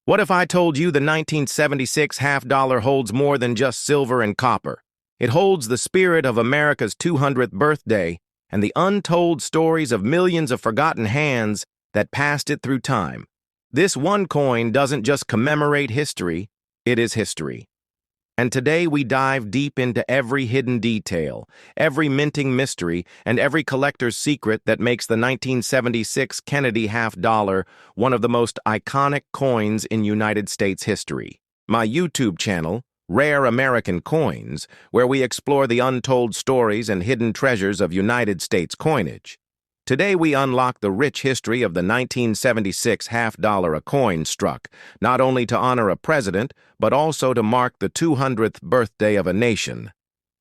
What if I told you the 1976 half-dollar holds more than just silver and copper? It holds the spirit of America's 200th birthday and the untold stories of millions of forgotten hands that passed it through time. This one coin doesn't just commemorate history, it is history. And today we dive deep into every hidden detail, every minting mystery, and every collector's secret that makes the 1976 Kennedy half-dollar one of the most iconic coins in United States history. My YouTube channel, Rare American Coins, where we explore the untold stories and hidden treasures of United States coinage. Today we unlock the rich history of the 1976 half-dollar a coin struck, not only to honor a president, but also to mark the 200th birthday of a nation.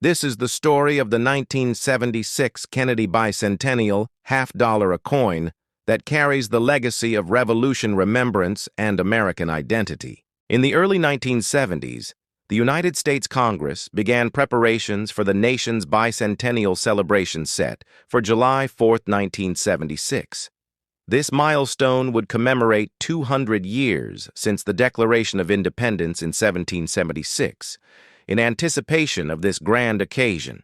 This is the story of the 1976 Kennedy Bicentennial half-dollar a coin that carries the legacy of Revolution remembrance and American identity. In the early 1970s, the United States Congress began preparations for the nation's bicentennial celebration set for July 4, 1976. This milestone would commemorate 200 years since the Declaration of Independence in 1776. In anticipation of this grand occasion,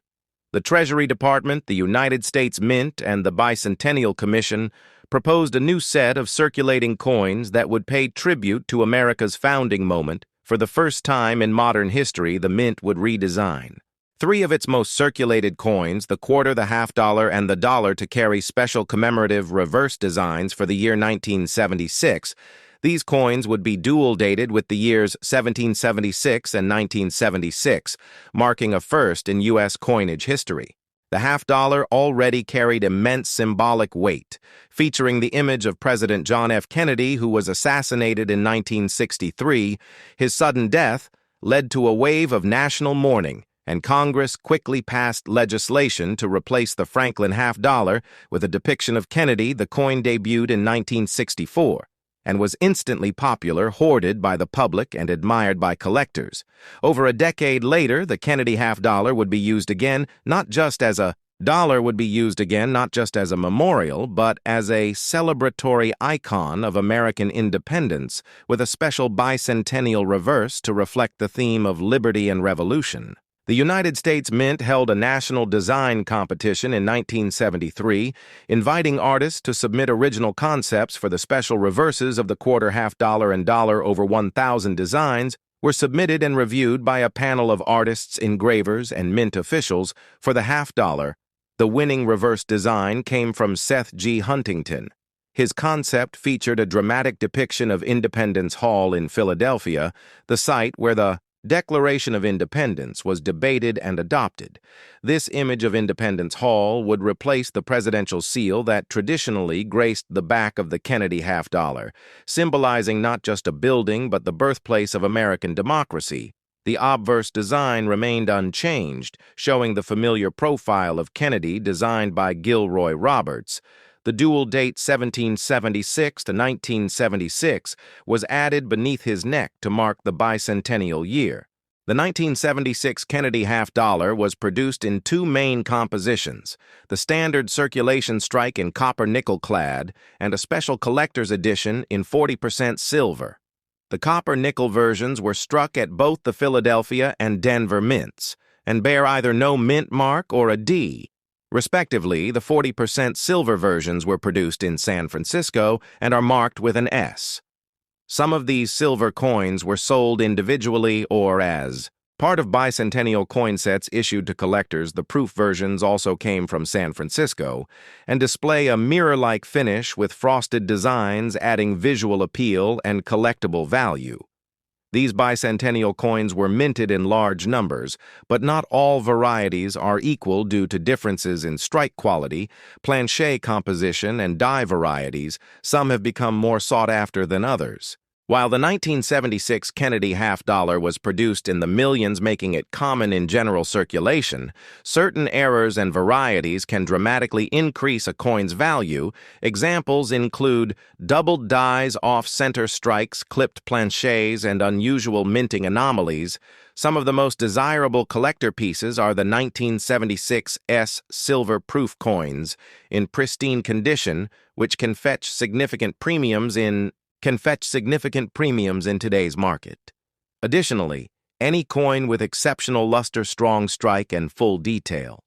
the Treasury Department, the United States Mint, and the Bicentennial Commission proposed a new set of circulating coins that would pay tribute to America's founding moment. For the first time in modern history, the Mint would redesign. Three of its most circulated coins, the quarter, the half-dollar, and the dollar, to carry special commemorative reverse designs for the year 1976. These coins would be dual-dated with the years 1776 and 1976, marking a first in U.S. coinage history. The half-dollar already carried immense symbolic weight, featuring the image of President John F. Kennedy, who was assassinated in 1963. His sudden death led to a wave of national mourning, and Congress quickly passed legislation to replace the Franklin half-dollar with a depiction of Kennedy. The coin debuted in 1964. And was instantly popular, hoarded by the public, and admired by collectors. Over a decade later, the Kennedy half-dollar would be used again, not just as a memorial, but as a celebratory icon of American independence, with a special bicentennial reverse to reflect the theme of liberty and revolution. The United States Mint held a national design competition in 1973, inviting artists to submit original concepts for the special reverses of the quarter, half-dollar, and dollar. Over 1,000 designs were submitted and reviewed by a panel of artists, engravers, and mint officials. For the half-dollar, the winning reverse design came from Seth G. Huntington. His concept featured a dramatic depiction of Independence Hall in Philadelphia, the site where the Declaration of Independence was debated and adopted. This image of Independence Hall would replace the presidential seal that traditionally graced the back of the Kennedy half-dollar, symbolizing not just a building but the birthplace of American democracy. The obverse design remained unchanged, showing the familiar profile of Kennedy designed by Gilroy Roberts. The dual date 1776 to 1976 was added beneath his neck to mark the bicentennial year. The 1976 Kennedy half-dollar was produced in two main compositions, the standard circulation strike in copper-nickel clad and a special collector's edition in 40% silver. The copper-nickel versions were struck at both the Philadelphia and Denver mints and bear either no mint mark or a D. Respectively, the 40% silver versions were produced in San Francisco and are marked with an S. Some of these silver coins were sold individually or as part of bicentennial coin sets issued to collectors. The proof versions also came from San Francisco and display a mirror-like finish with frosted designs, adding visual appeal and collectible value. These bicentennial coins were minted in large numbers, but not all varieties are equal due to differences in strike quality, planchet composition, and die varieties. Some have become more sought after than others. While the 1976 Kennedy half-dollar was produced in the millions, making it common in general circulation, certain errors and varieties can dramatically increase a coin's value. Examples include doubled dies, off-center strikes, clipped planchets, and unusual minting anomalies. Some of the most desirable collector pieces are the 1976 S silver proof coins in pristine condition, which can fetch significant premiums in can fetch significant premiums in today's market. Additionally, any coin with exceptional luster, strong strike, and full detail,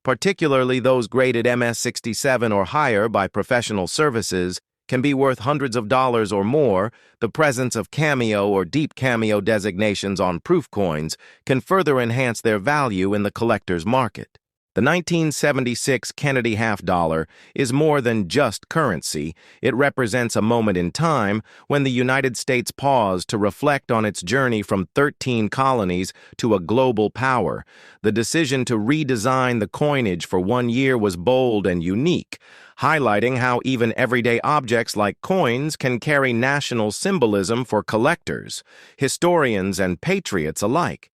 particularly those graded MS67 or higher by professional services, can be worth hundreds of dollars or more. The presence of cameo or deep cameo designations on proof coins can further enhance their value in the collector's market. The 1976 Kennedy half-dollar is more than just currency. It represents a moment in time when the United States paused to reflect on its journey from 13 colonies to a global power. The decision to redesign the coinage for 1 year was bold and unique, highlighting how even everyday objects like coins can carry national symbolism for collectors, historians, and patriots alike.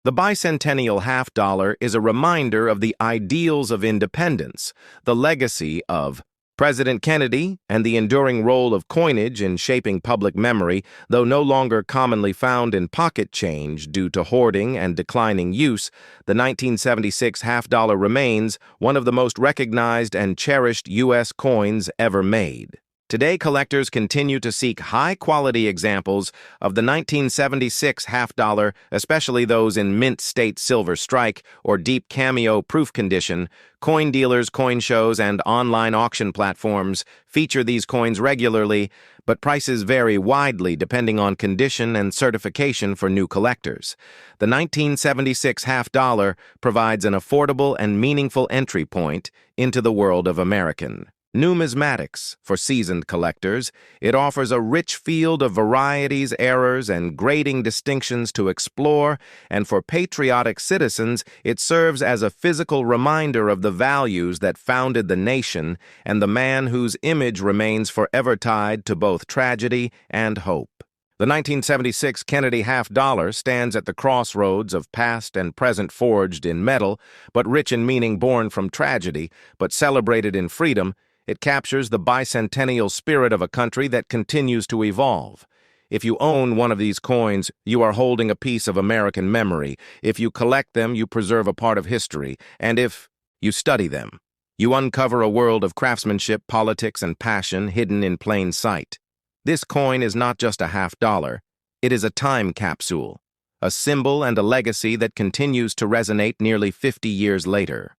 The bicentennial half-dollar is a reminder of the ideals of independence, the legacy of President Kennedy, and the enduring role of coinage in shaping public memory. Though no longer commonly found in pocket change due to hoarding and declining use, the 1976 half-dollar remains one of the most recognized and cherished U.S. coins ever made. Today, collectors continue to seek high-quality examples of the 1976 half-dollar, especially those in mint state silver strike or deep cameo proof condition. Coin dealers, coin shows, and online auction platforms feature these coins regularly, but prices vary widely depending on condition and certification for new collectors. The 1976 half-dollar provides an affordable and meaningful entry point into the world of American numismatics. For seasoned collectors, it offers a rich field of varieties, errors, and grading distinctions to explore, and for patriotic citizens, it serves as a physical reminder of the values that founded the nation and the man whose image remains forever tied to both tragedy and hope. The 1976 Kennedy half-dollar stands at the crossroads of past and present, forged in metal, but rich in meaning, born from tragedy, but celebrated in freedom. It captures the bicentennial spirit of a country that continues to evolve. If you own one of these coins, you are holding a piece of American memory. If you collect them, you preserve a part of history. And if you study them, you uncover a world of craftsmanship, politics, and passion hidden in plain sight. This coin is not just a half-dollar. It is a time capsule, a symbol and a legacy that continues to resonate nearly 50 years later.